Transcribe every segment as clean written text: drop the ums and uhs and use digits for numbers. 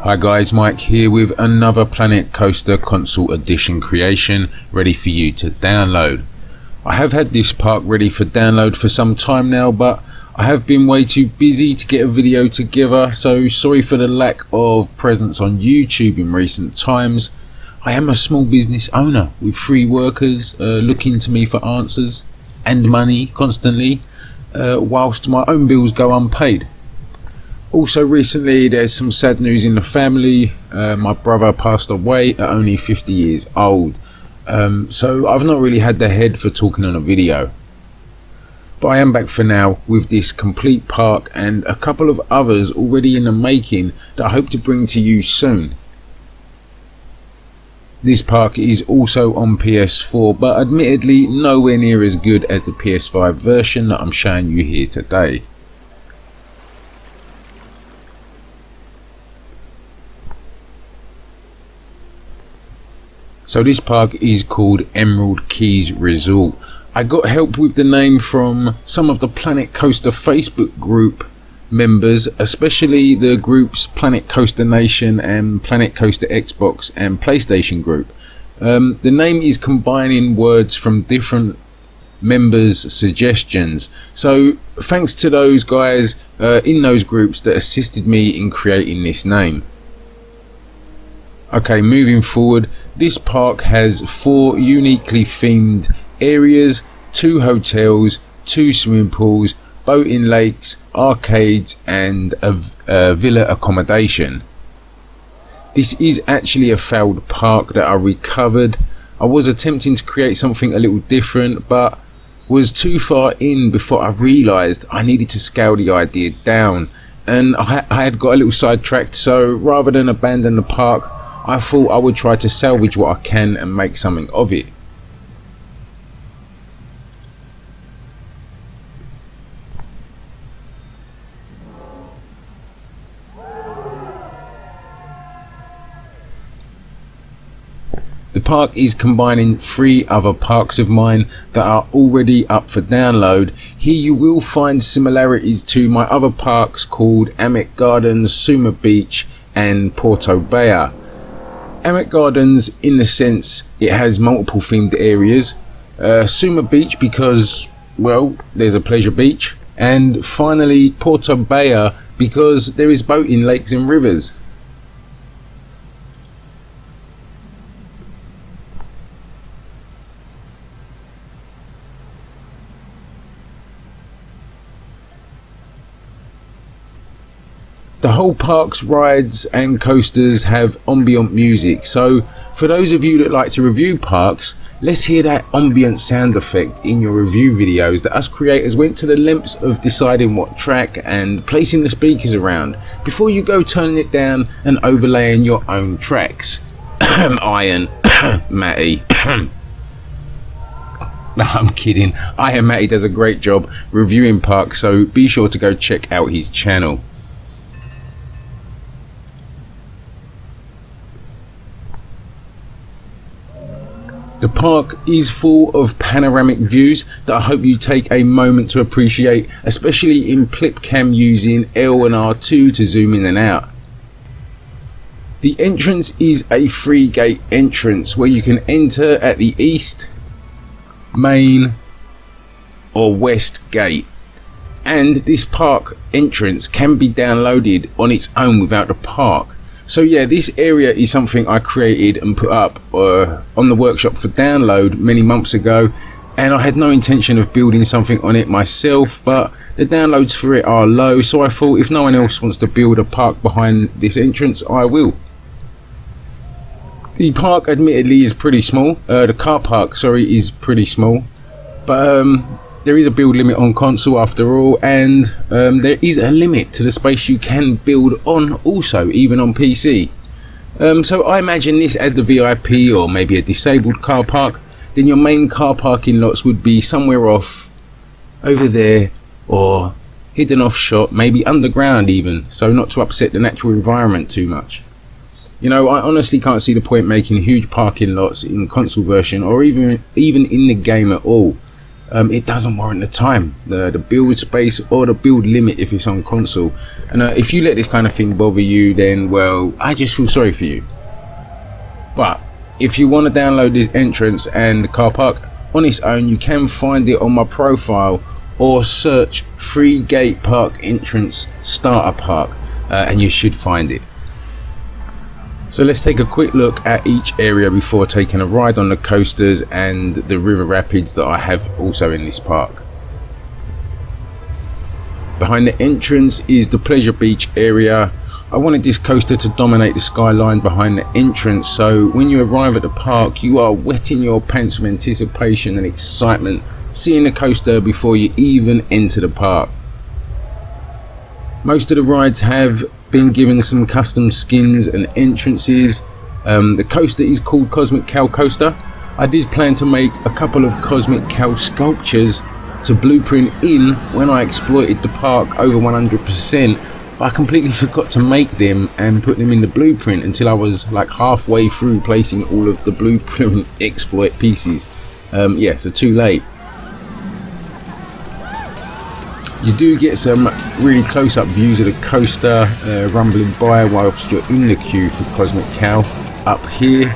Hi guys, Mike here with another Planet Coaster Console Edition creation ready for you to download. I have had this park ready for download for some time now, but I have been way too busy to get a video together, so sorry for the lack of presence on YouTube in recent times. I am a small business owner with 3 workers looking to me for answers and money constantly, whilst my own bills go unpaid. Also recently there's some sad news in the family. My brother passed away at only 50 years old, so I've not really had the head for talking on a video. But I am back for now with this complete park and a couple of others already in the making that I hope to bring to you soon. This park is also on PS4, but admittedly nowhere near as good as the PS5 version that I'm showing you here today. So this park is called Emerald Keys Resort. I got help with the name from some of the Planet Coaster Facebook group members, especially the groups Planet Coaster Nation and Planet Coaster Xbox and PlayStation group. The name is combining words from different members' suggestions. So thanks to those guys in those groups that assisted me in creating this name. Okay, moving forward, this park has 4 uniquely themed areas, 2 hotels, 2 swimming pools, boating lakes, arcades and a villa accommodation. This is actually a failed park that I recovered. I was attempting to create something a little different, but was too far in before I realised I needed to scale the idea down, and I had got a little sidetracked, so rather than abandon the park, I thought I would try to salvage what I can and make something of it. The park is combining 3 other parks of mine that are already up for download. Here you will find similarities to my other parks called Amic Gardens, Suma Beach and Porto Bay. Amic Gardens in the sense it has multiple themed areas, Suma Beach because, well, there's a pleasure beach, and finally Porto Bay because there is boating lakes and rivers. The whole park's rides and coasters have ambient music, so for those of you that like to review parks, let's hear that ambient sound effect in your review videos that us creators went to the lengths of deciding what track and placing the speakers around before you go turning it down and overlaying your own tracks. Iron Matty. No, I'm kidding. Iron Matty does a great job reviewing parks, so be sure to go check out his channel. The park is full of panoramic views that I hope you take a moment to appreciate, especially in clip cam using L and R2 to zoom in and out. The entrance is a 3 gate entrance where you can enter at the east, main or west gate, and this park entrance can be downloaded on its own without the park. So yeah, this area is something I created and put up on the workshop for download many months ago, and I had no intention of building something on it myself, but the downloads for it are low, so I thought if no one else wants to build a park behind this entrance, I will. The park admittedly is pretty small, the car park, sorry, is pretty small, but there is a build limit on console after all, and there is a limit to the space you can build on also, even on PC. So I imagine this as the VIP or maybe a disabled car park. Then your main car parking lots would be somewhere off over there or hidden off shot, maybe underground even, so not to upset the natural environment too much. You know, I honestly can't see the point making huge parking lots in console version or even in the game at all. it doesn't warrant the time, the build space, or the build limit if it's on console. And if you let this kind of thing bother you, then well, I just feel sorry for you. But if you want to download this entrance and car park on its own, you can find it on my profile, or search Free Gate Park Entrance Starter Park, and you should find it. So let's take a quick look at each area before taking a ride on the coasters and the river rapids that I have also in this park. Behind the entrance is the Pleasure Beach area. I wanted this coaster to dominate the skyline behind the entrance, so when you arrive at the park you are wetting your pants with anticipation and excitement, seeing the coaster before you even enter the park. Most of the rides have been given some custom skins and entrances. The coaster is called Cosmic Cow Coaster. I did plan to make a couple of Cosmic Cow sculptures to blueprint in when I exploited the park over 100%, but I completely forgot to make them and put them in the blueprint until I was like halfway through placing all of the blueprint exploit pieces. Yeah, so too late. You do get some really close-up views of the coaster rumbling by whilst you're in the queue for Cosmic Cow up here.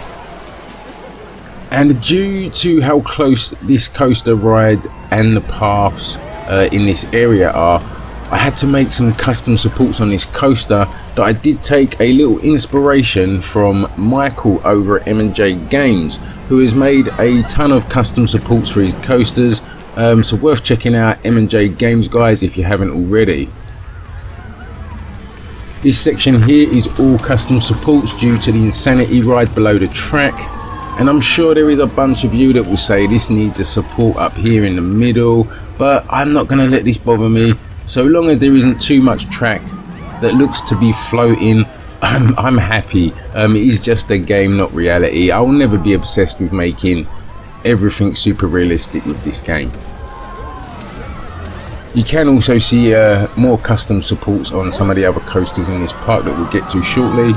And due to how close this coaster ride and the paths in this area are, I had to make some custom supports on this coaster that I did take a little inspiration from Michael over at M&J Games, who has made a ton of custom supports for his coasters. So worth checking out M&J Games, guys, if you haven't already. This section here is all custom supports due to the Insanity ride below the track, and I'm sure there is a bunch of you that will say this needs a support up here in the middle, but I'm not going to let this bother me. So long as there isn't too much track that looks to be floating, I'm happy. It is just a game, not reality. I will never be obsessed with making everything super realistic with this game. You can also see more custom supports on some of the other coasters in this park that we'll get to shortly.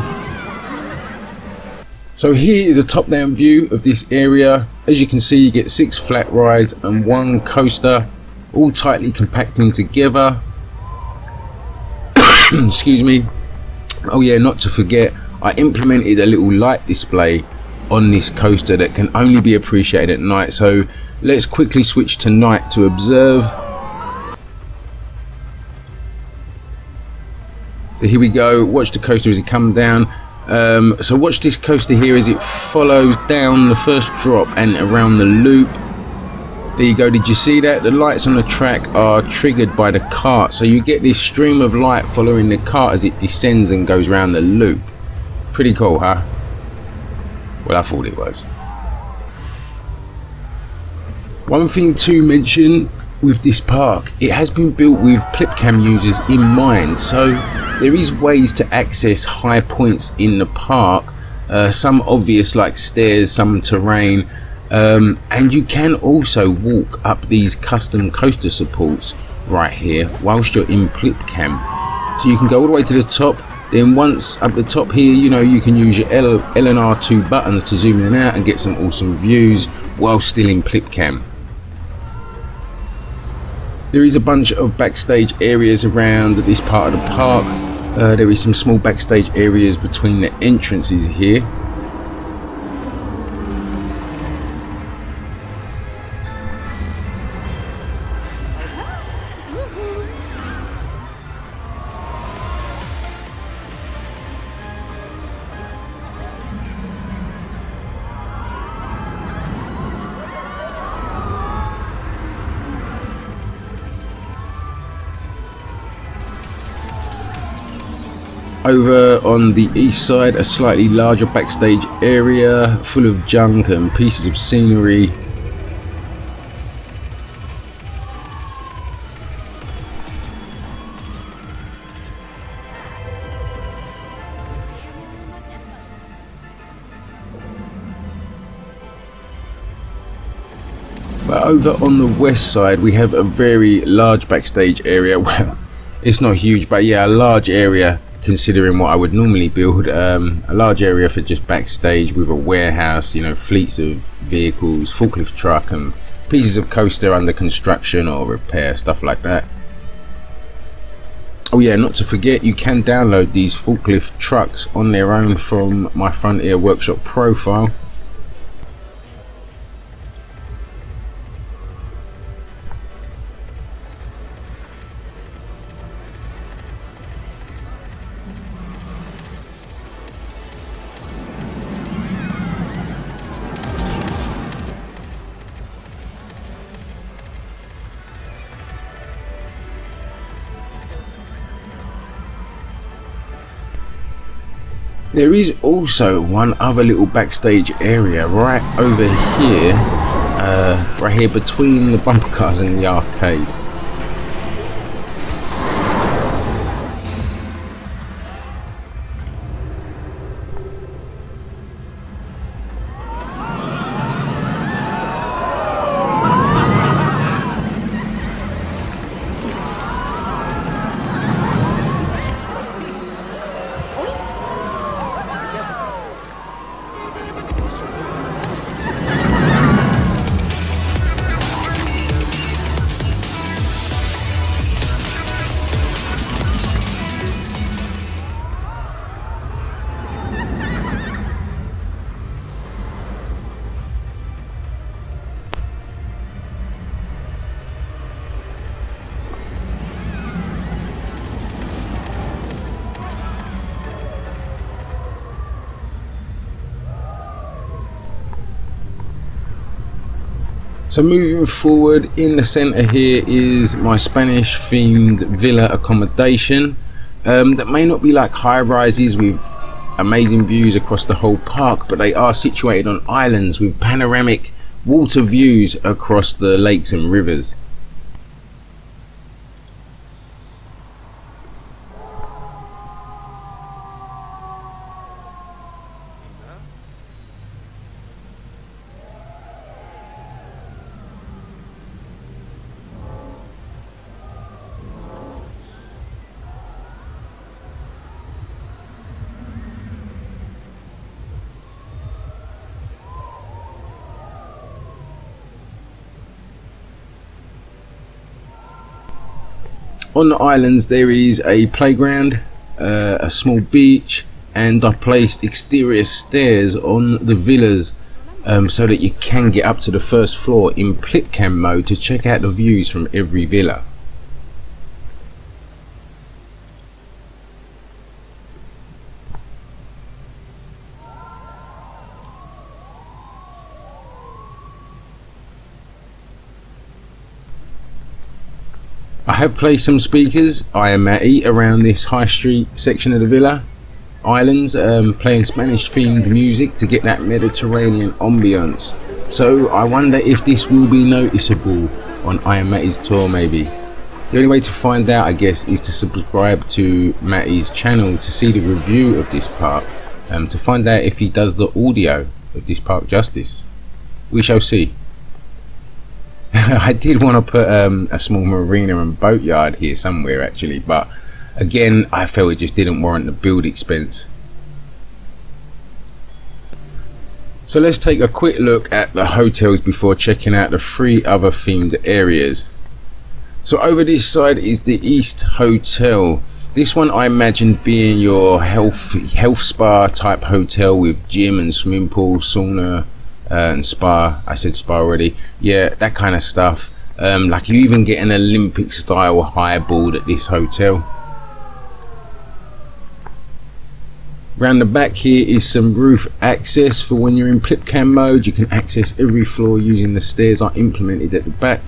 So here is a top-down view of this area. As you can see, you get 6 flat rides and 1 coaster, all tightly compacting together. Excuse me. Oh yeah, not to forget, I implemented a little light display on this coaster that can only be appreciated at night. So let's quickly switch to night to observe. So here we go, watch the coaster as it comes down. So watch this coaster here as it follows down the first drop and around the loop. There you go, did you see that? The lights on the track are triggered by the cart, so you get this stream of light following the cart as it descends and goes around the loop. Pretty cool, huh? Well, I thought it was. One thing to mention with this park, it has been built with Plipcam users in mind, so there is ways to access high points in the park, some obvious like stairs, some terrain, and you can also walk up these custom coaster supports right here whilst you're in Plipcam. So you can go all the way to the top. Then once up the top here, you know, you can use your L and R2 buttons to zoom in and out and get some awesome views while still in Plipcam. There is a bunch of backstage areas around this part of the park. There is some small backstage areas between the entrances here. Over on the east side, a slightly larger backstage area full of junk and pieces of scenery. But over on the west side, we have a very large backstage area. Well, it's not huge, but yeah, a large area considering what I would normally build. A large area for just backstage with a warehouse, you know, fleets of vehicles, forklift truck and pieces of coaster under construction or repair, stuff like that. Oh yeah, not to forget, you can download these forklift trucks on their own from my Frontier Workshop profile. There is also one other little backstage area right over here, right here between the bumper cars and the arcade. So moving forward, in the center here is my Spanish themed villa accommodation that may not be like high rises with amazing views across the whole park, but they are situated on islands with panoramic water views across the lakes and rivers. On the islands there is a playground, a small beach, and I placed exterior stairs on the villas so that you can get up to the first floor in Plipcam mode to check out the views from every villa. I have placed some speakers, I am Matty, around this high street section of the villa islands, playing Spanish themed music to get that Mediterranean ambience. So I wonder if this will be noticeable on I Am Matty's tour maybe. The only way to find out, I guess, is to subscribe to Matty's channel to see the review of this park, to find out if he does the audio of this park justice. We shall see. I did want to put a small marina and boatyard here somewhere actually, but again I felt it just didn't warrant the build expense. So let's take a quick look at the hotels before checking out the 3 other themed areas. So over this side is the East Hotel. This one I imagined being your health spa type hotel with gym and swimming pool, sauna, and spa. I said spa already. Yeah, that kind of stuff. Like you even get an Olympic style highboard at this hotel. Round the back here is some roof access for when you're in Plipcam mode. You can access every floor using the stairs I implemented at the back.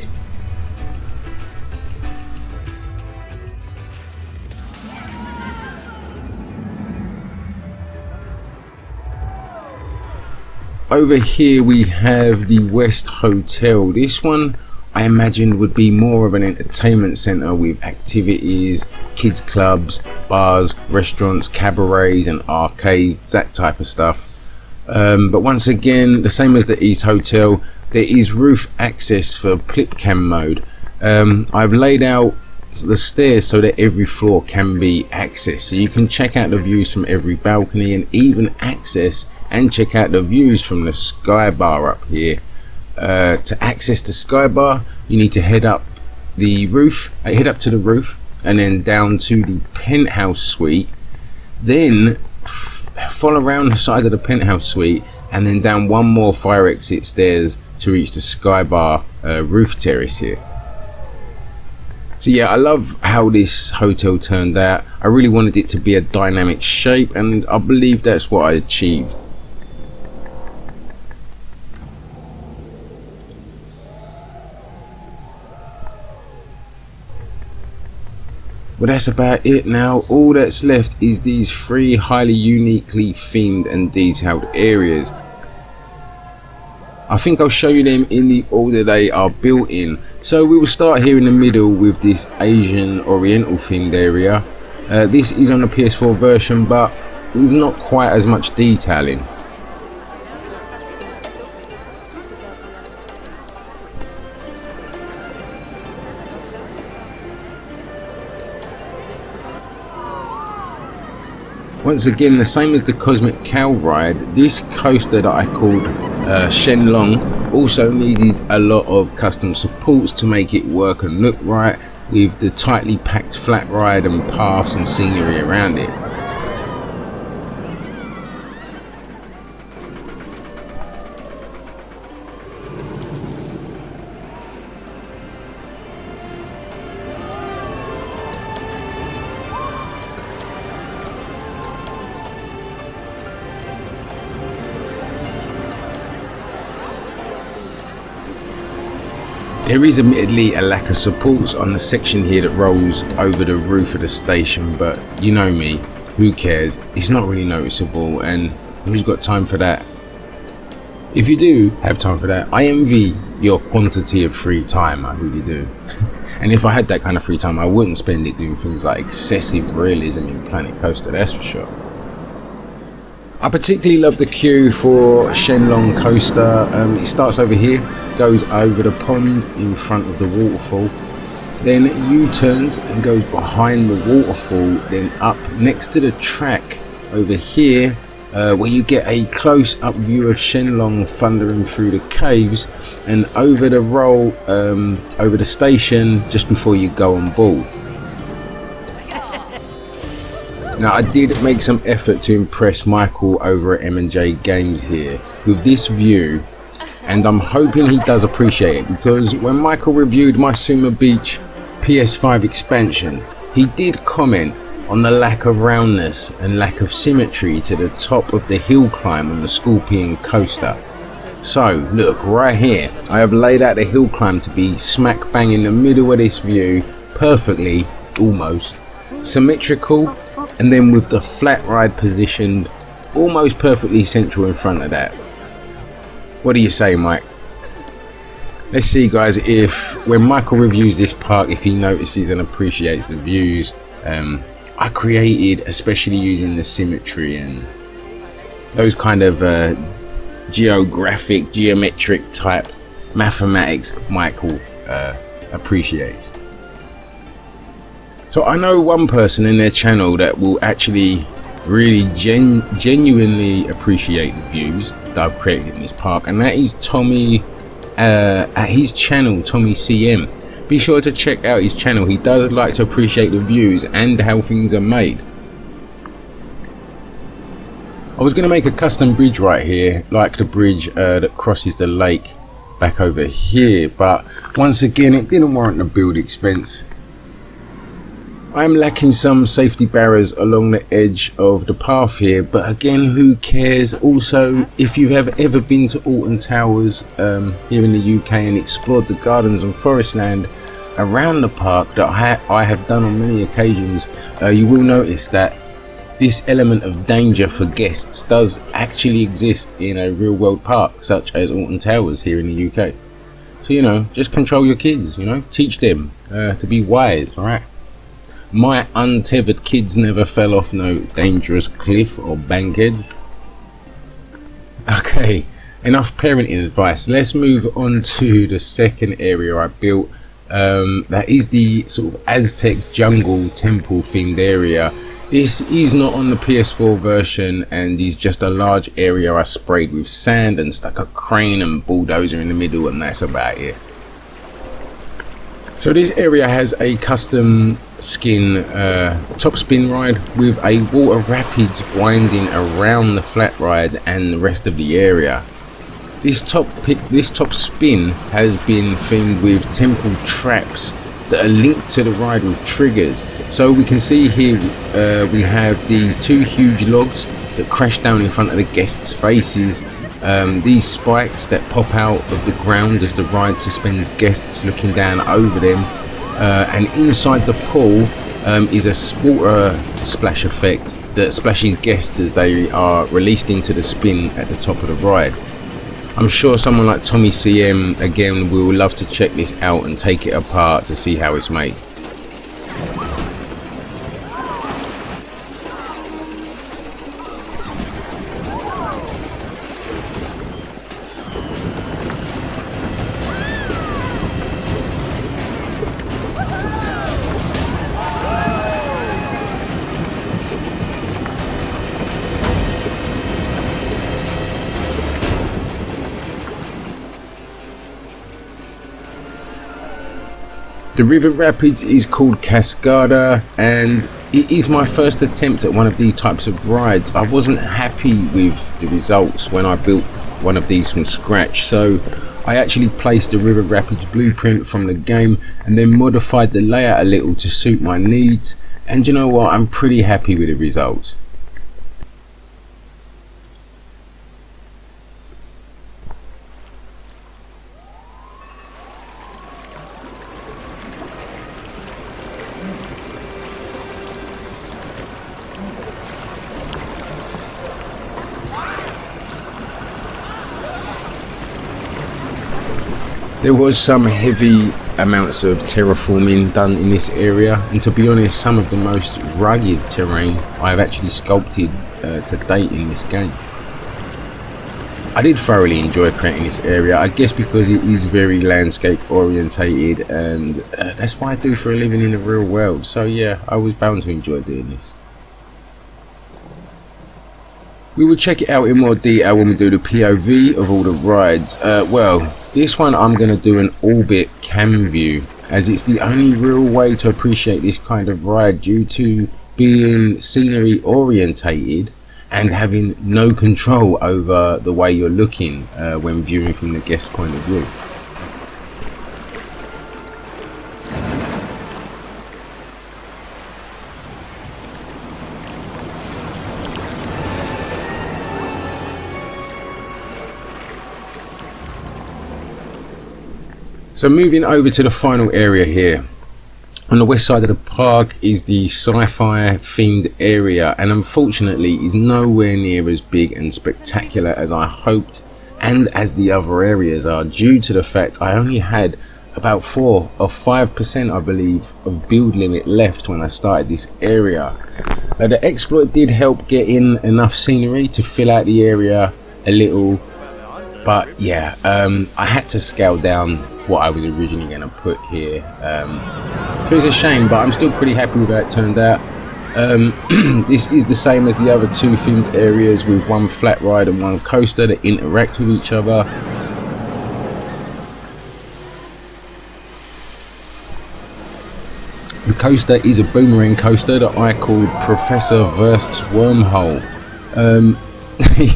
Over here we have the West Hotel. This one I imagined would be more of an entertainment centre with activities, kids clubs, bars, restaurants, cabarets and arcades, that type of stuff. But once again, the same as the East Hotel, there is roof access for Plipcam mode. I've laid out the stairs so that every floor can be accessed, so you can check out the views from every balcony and even access and check out the views from the sky bar up here. To access the sky bar, you need to head up to the roof, and then down to the penthouse suite. Then follow around the side of the penthouse suite, and then down one more fire exit stairs to reach the sky bar roof terrace here. So yeah, I love how this hotel turned out. I really wanted it to be a dynamic shape, and I believe that's what I achieved. But that's about it now. All that's left is these 3 highly uniquely themed and detailed areas. I think I'll show you them in the order they are built in. So we will start here in the middle with this Asian Oriental themed area. This is on the PS4 version, but with not quite as much detailing. Once again, the same as the Cosmic Cow ride, this coaster that I called Shenlong also needed a lot of custom supports to make it work and look right, with the tightly packed flat ride and paths and scenery around it. There is admittedly a lack of supports on the section here that rolls over the roof of the station, but you know me, who cares? It's not really noticeable, and who's got time for that? If you do have time for that, I envy your quantity of free time, I really do. And if I had that kind of free time, I wouldn't spend it doing things like excessive realism in Planet Coaster, that's for sure. I particularly love the queue for Shenlong Coaster. It starts over here, goes over the pond in front of the waterfall, then U-turns and goes behind the waterfall, then up next to the track over here, where you get a close-up view of Shenlong thundering through the caves, and over the roll, over the station just before you go on board. Now, I did make some effort to impress Michael over at M&J Games here with this view, and I'm hoping he does appreciate it, because when Michael reviewed my Suma Beach PS5 expansion, he did comment on the lack of roundness and lack of symmetry to the top of the hill climb on the Scorpion Coaster. So look, right here, I have laid out the hill climb to be smack bang in the middle of this view, perfectly, almost, symmetrical, and then with the flat ride positioned almost perfectly central in front of that. What do you say, Mike? Let's see, guys, if when Michael reviews this park, if he notices and appreciates the views I created, especially using the symmetry and those kind of geometric type mathematics Michael appreciates. So I know one person in their channel that will actually really genuinely appreciate the views that I've created in this park, and that is Tommy at his channel, Tommy CM. Be sure to check out his channel. He does like to appreciate the views and how things are made. I was going to make a custom bridge right here, like the bridge that crosses the lake back over here, but once again it didn't warrant the build expense. I am lacking some safety barriers along the edge of the path here, but again, who cares? Also, if you have ever been to Alton Towers here in the UK and explored the gardens and forest land around the park that I have done on many occasions, you will notice that this element of danger for guests does actually exist in a real world park such as Alton Towers here in the UK. So, you know, just control your kids, you know, teach them to be wise, alright? My untethered kids never fell off no dangerous cliff or bankhead. Okay, enough parenting advice. Let's move on to the second area I built. That is the sort of Aztec jungle temple themed area. This is not on the PS4 version and is just a large area I sprayed with sand and stuck a crane and bulldozer in the middle, and that's about it. So this area has a custom skin top spin ride with a water rapids winding around the flat ride and the rest of the area. This top spin has been themed with temple traps that are linked to the ride with triggers. So we can see here we have these two huge logs that crash down in front of the guests' faces. These spikes that pop out of the ground as the ride suspends guests looking down over them, and inside the pool is a water splash effect that splashes guests as they are released into the spin at the top of the ride. I'm sure someone like Tommy CM again will love to check this out and take it apart to see how it's made. The river rapids is called Cascada, and it is my first attempt at one of these types of rides. I wasn't happy with the results when I built one of these from scratch, so I actually placed the river rapids blueprint from the game and then modified the layout a little to suit my needs, and you know what, I'm pretty happy with the results. There was some heavy amounts of terraforming done in this area, and to be honest, some of the most rugged terrain I've actually sculpted to date in this game. I did thoroughly enjoy creating this area, I guess because it is very landscape orientated, and that's what I do for a living in the real world, so yeah, I was bound to enjoy doing this. We will check it out in more detail when we do the POV of all the rides. Well, this one I'm going to do an orbit cam view, as it's the only real way to appreciate this kind of ride due to being scenery orientated and having no control over the way you're looking when viewing from the guest point of view. So moving over to the final area here. On the west side of the park is the sci-fi themed area, and unfortunately is nowhere near as big and spectacular as I hoped and as the other areas are, due to the fact I only had about 4 or 5% I believe of build limit left when I started this area. The exploit did help get in enough scenery to fill out the area a little, but yeah, I had to scale down what I was originally going to put here, so it's a shame, but I'm still pretty happy with how it turned out. This is the same as the other two themed areas, with one flat ride and one coaster that interact with each other. The coaster is a boomerang coaster that I called Professor Verst's Wormhole.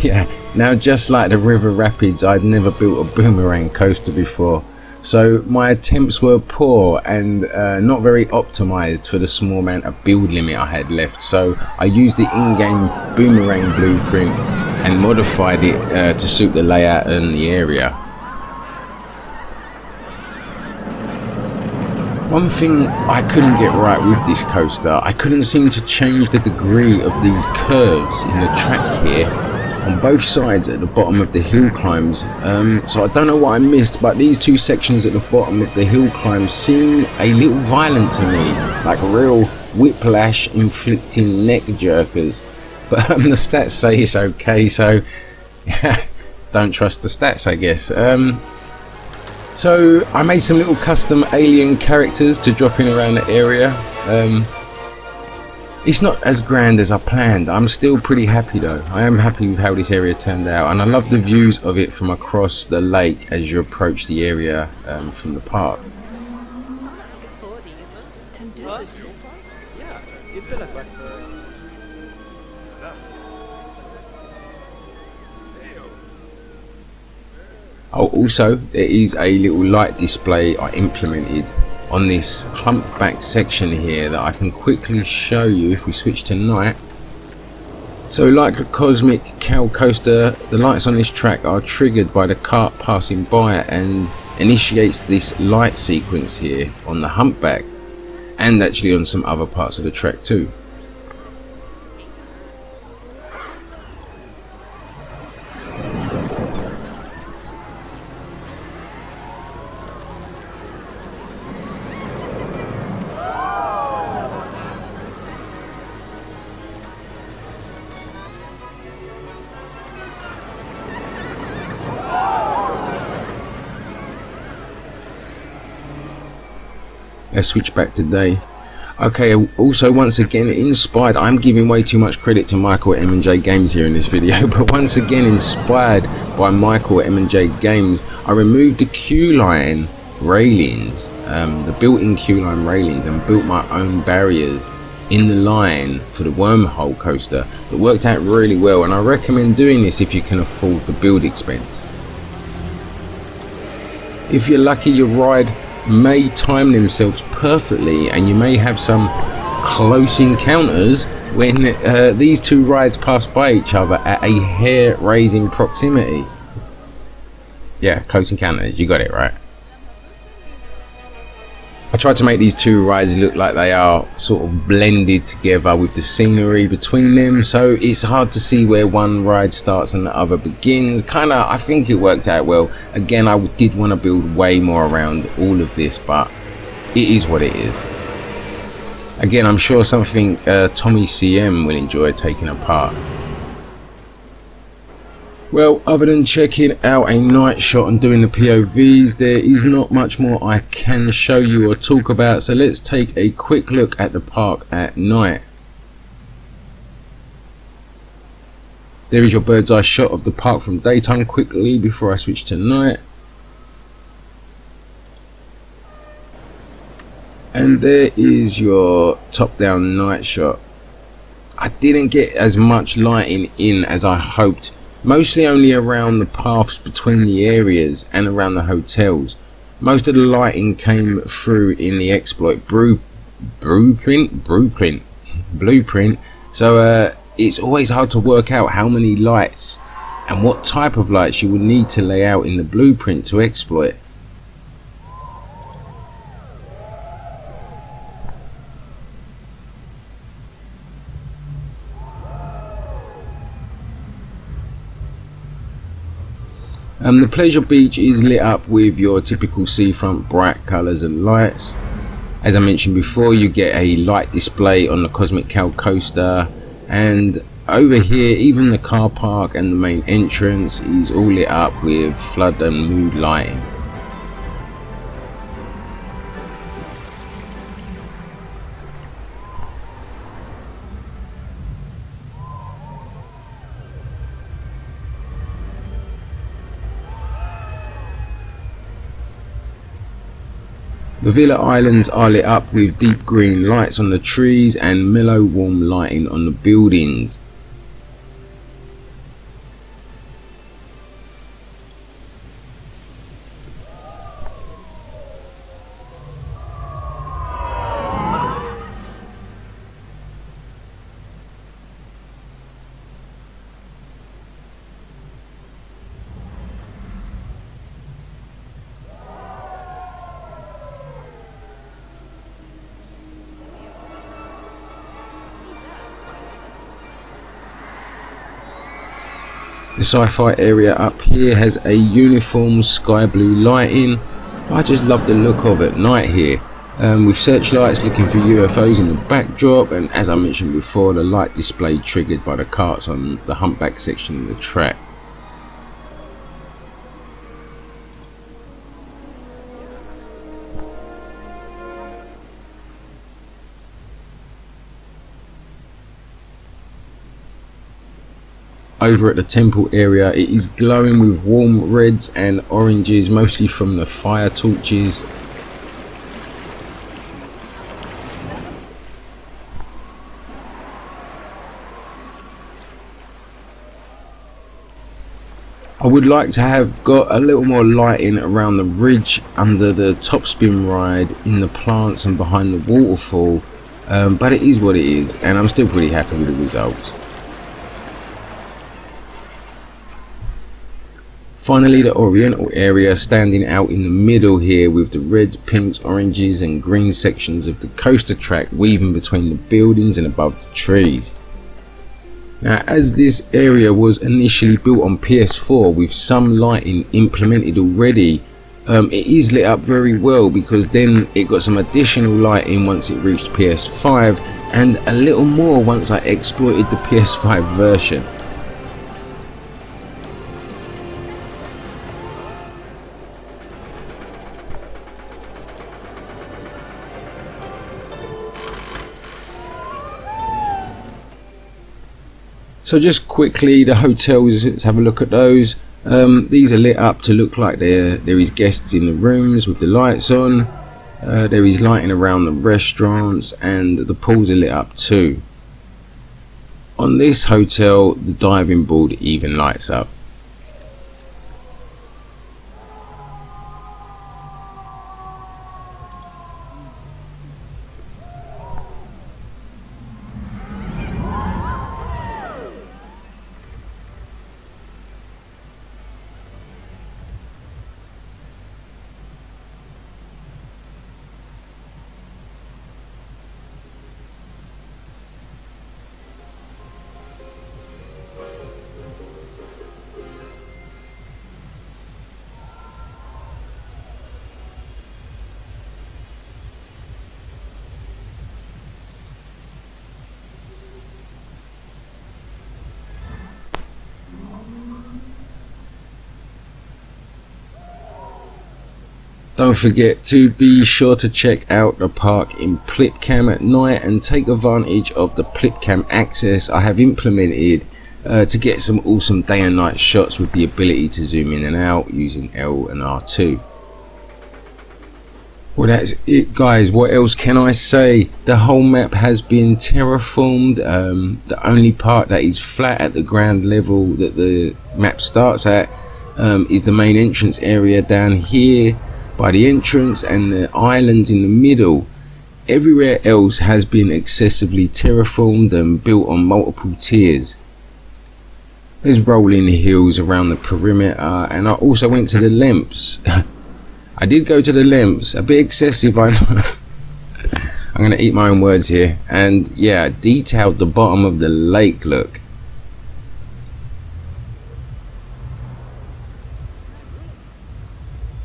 Yeah, now just like the river rapids, I'd never built a boomerang coaster before, so my attempts were poor and not very optimized for the small amount of build limit I had left, so I used the in-game boomerang blueprint and modified it to suit the layout and the area. One thing I couldn't get right with this coaster, I couldn't seem to change the degree of these curves in the track here on both sides at the bottom of the hill climbs, so I don't know what I missed, but these two sections at the bottom of the hill climb seem a little violent to me, like real whiplash inflicting neck jerkers, but the stats say it's okay, so don't trust the stats, I guess. So I made some little custom alien characters to drop in around the area. It's not as grand as I planned. I'm still pretty happy though. I am happy with how this area turned out, and I love the views of it from across the lake as you approach the area from the park. Oh, also there is a little light display I implemented on this humpback section here that I can quickly show you if we switch to night. So like the Cosmic Cow Coaster, the lights on this track are triggered by the cart passing by and initiates this light sequence here on the humpback, and actually on some other parts of the track too. Let's switch back to day. Okay, also once again inspired, I'm giving way too much credit to Michael at M&J Games here in this video, but once again inspired by Michael at M&J Games, I removed the queue line railings, the built-in queue line railings, and built my own barriers in the line for the wormhole coaster. It worked out really well, and I recommend doing this if you can afford the build expense. If you're lucky, your ride may time themselves perfectly and you may have some close encounters when these two rides pass by each other at a hair-raising proximity. Yeah, close encounters, you got it right. I tried to make these two rides look like they are sort of blended together with the scenery between them, so it's hard to see where one ride starts and the other begins. I think it worked out well. Again, I did want to build way more around all of this, but it is what it is. Again, I'm sure something Tommy CM will enjoy taking apart. Well, other than checking out a night shot and doing the POVs, there is not much more I can show you or talk about, so let's take a quick look at the park at night. There is your bird's eye shot of the park from daytime quickly before I switch to night. And there is your top-down night shot. I didn't get as much lighting in as I hoped. Mostly only around the paths between the areas and around the hotels. Most of the lighting came through in the exploit blueprint. So it's always hard to work out how many lights and what type of lights you will need to lay out in the blueprint to exploit. The pleasure beach is lit up with your typical seafront bright colours and lights. As I mentioned before, you get a light display on the Cosmic Cow Coaster, and over here even the car park and the main entrance is all lit up with flood and mood lighting. The Villa Islands are lit up with deep green lights on the trees and mellow warm lighting on the buildings. The sci-fi area up here has a uniform sky blue lighting. I just love the look of it at night here, with searchlights looking for UFOs in the backdrop, and as I mentioned before, the light display triggered by the carts on the humpback section of the track. over at the temple area, it is glowing with warm reds and oranges, mostly from the fire torches. I would like to have got a little more lighting around the ridge, under the top spin ride, in the plants and behind the waterfall, but it is what it is, and I'm still pretty happy with the results. Finally, the oriental area standing out in the middle here, with the reds, pinks, oranges and green sections of the coaster track weaving between the buildings and above the trees. Now, as this area was initially built on PS4 with some lighting implemented already, it is lit up very well, because then it got some additional lighting once it reached PS5, and a little more once I exploited the PS5 version. So just quickly, the hotels, let's have a look at those. These are lit up to look like there is guests in the rooms with the lights on. There is lighting around the restaurants, and the pools are lit up too. On this hotel, the diving board even lights up. Don't forget to be sure to check out the park in Plipcam at night and take advantage of the Plipcam access I have implemented to get some awesome day and night shots with the ability to zoom in and out using L and R2. Well, that's it guys, what else can I say? The whole map has been terraformed. The only part that is flat at the ground level that the map starts at is the main entrance area down here by the entrance, and the islands in the middle. Everywhere else has been excessively terraformed and built on multiple tiers. There's rolling hills around the perimeter, and I also went to the Lemps. I did go to the Lemps, a bit excessive, I know. I'm gonna eat my own words here. And yeah, detailed the bottom of the lake, look.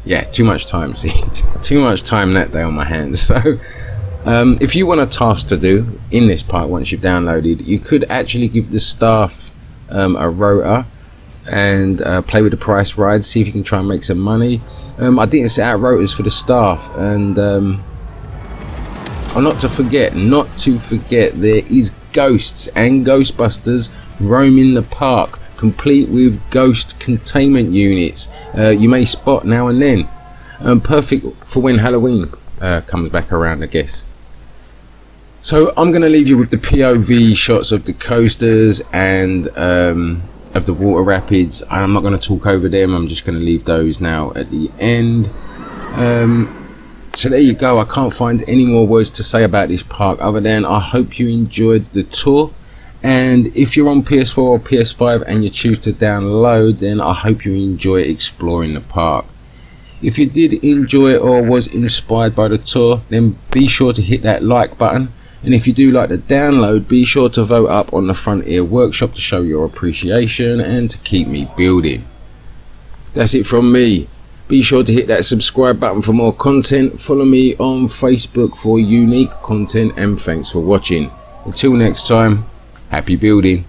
Yeah, too much time, see, too much time that day on my hands. So if you want a task to do in this part once you've downloaded, you could actually give the staff a rota and play with the price rides, see if you can try and make some money. I didn't set out rotas for the staff, and not to forget, there is ghosts and ghostbusters roaming the park, complete with ghost containment units you may spot now and then. Perfect for when Halloween comes back around, I guess. So I'm going to leave you with the POV shots of the coasters and of the water rapids. I'm not going to talk over them, I'm just going to leave those now at the end. So there you go, I can't find any more words to say about this park other than I hope you enjoyed the tour. And if you're on PS4 or PS5 and you choose to download, then I hope you enjoy exploring the park. If you did enjoy it or was inspired by the tour, then be sure to hit that like button. And if you do like the download, be sure to vote up on the Frontier Workshop to show your appreciation and to keep me building. That's it from me. Be sure to hit that subscribe button for more content. Follow me on Facebook for unique content, and thanks for watching. Until next time, happy building.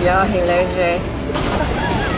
Yeah, hello, Jay.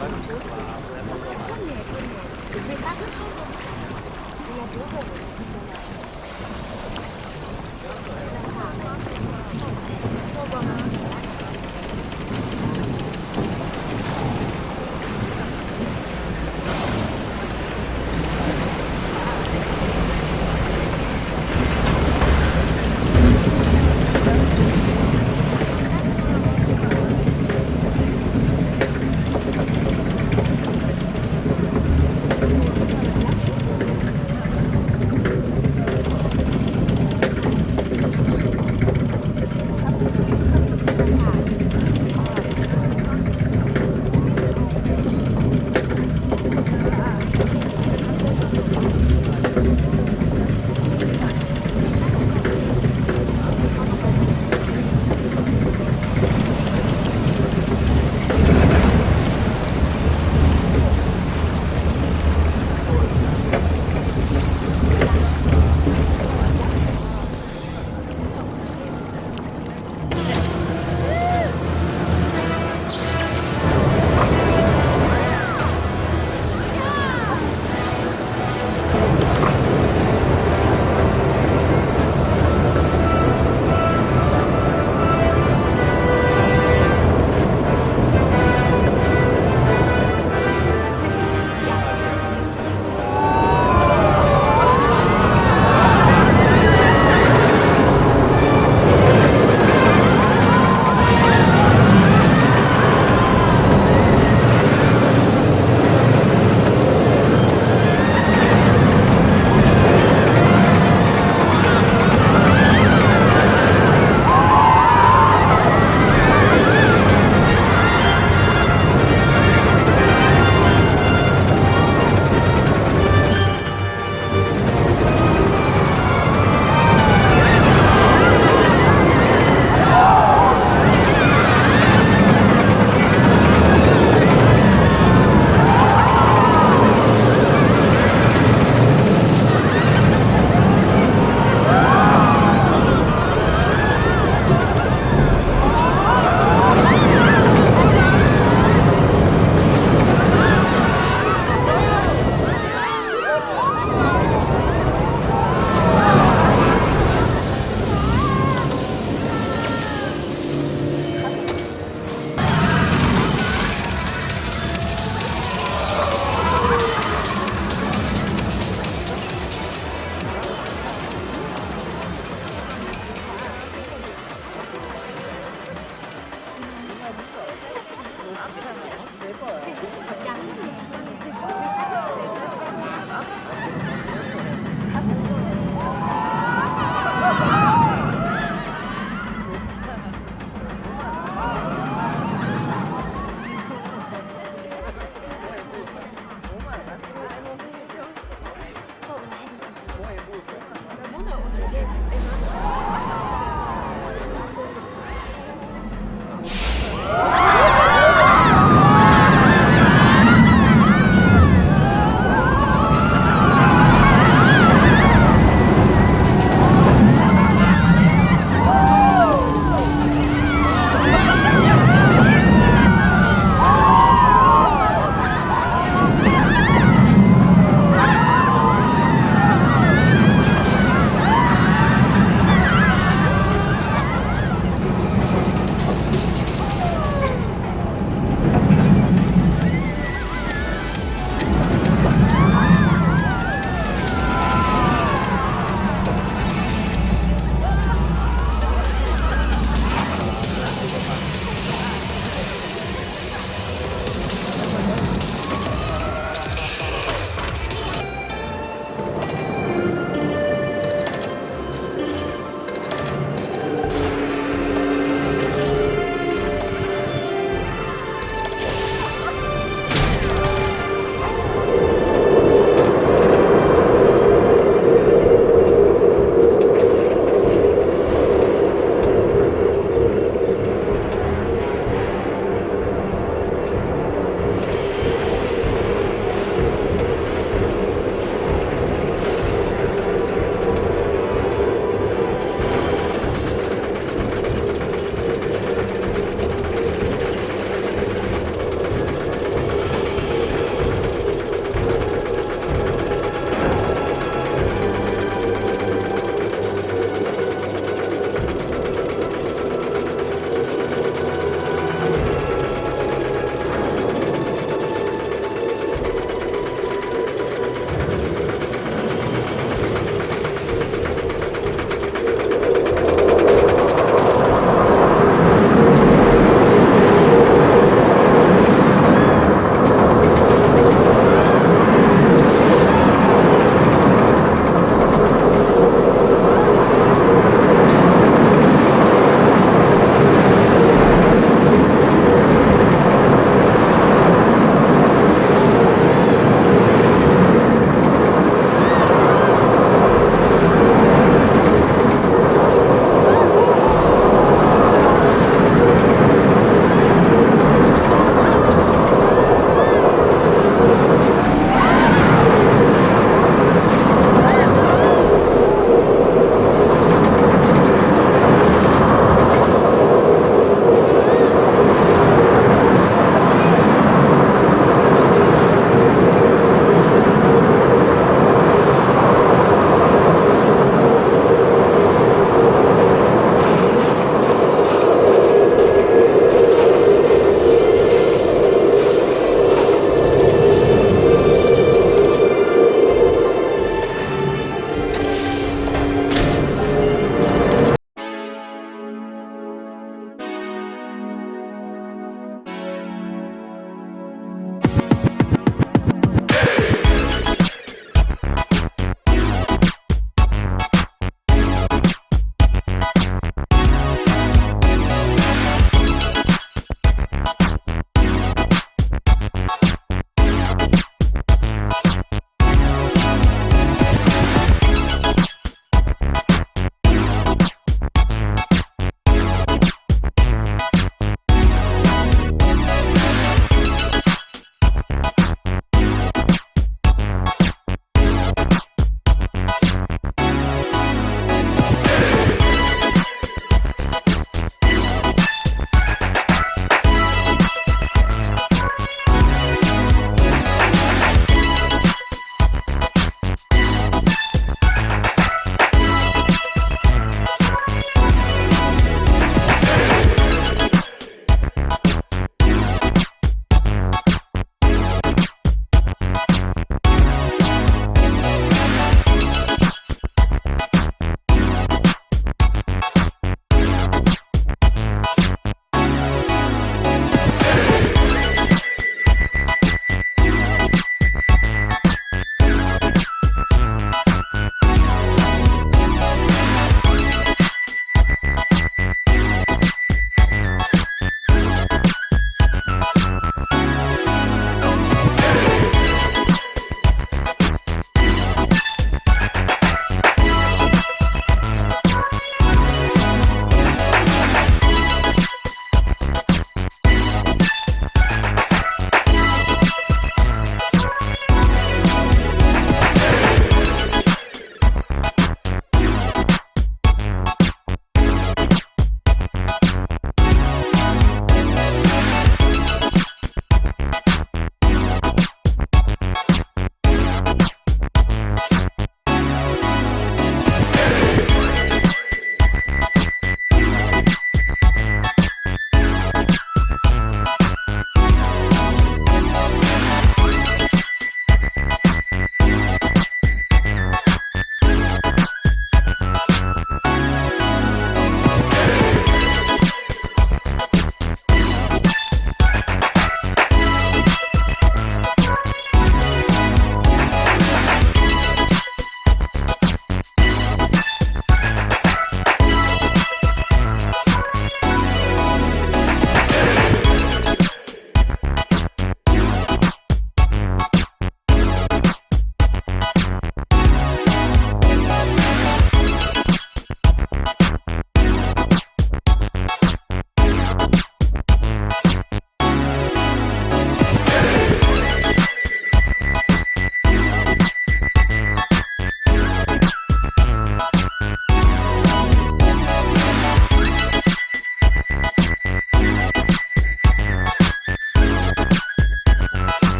Dạ.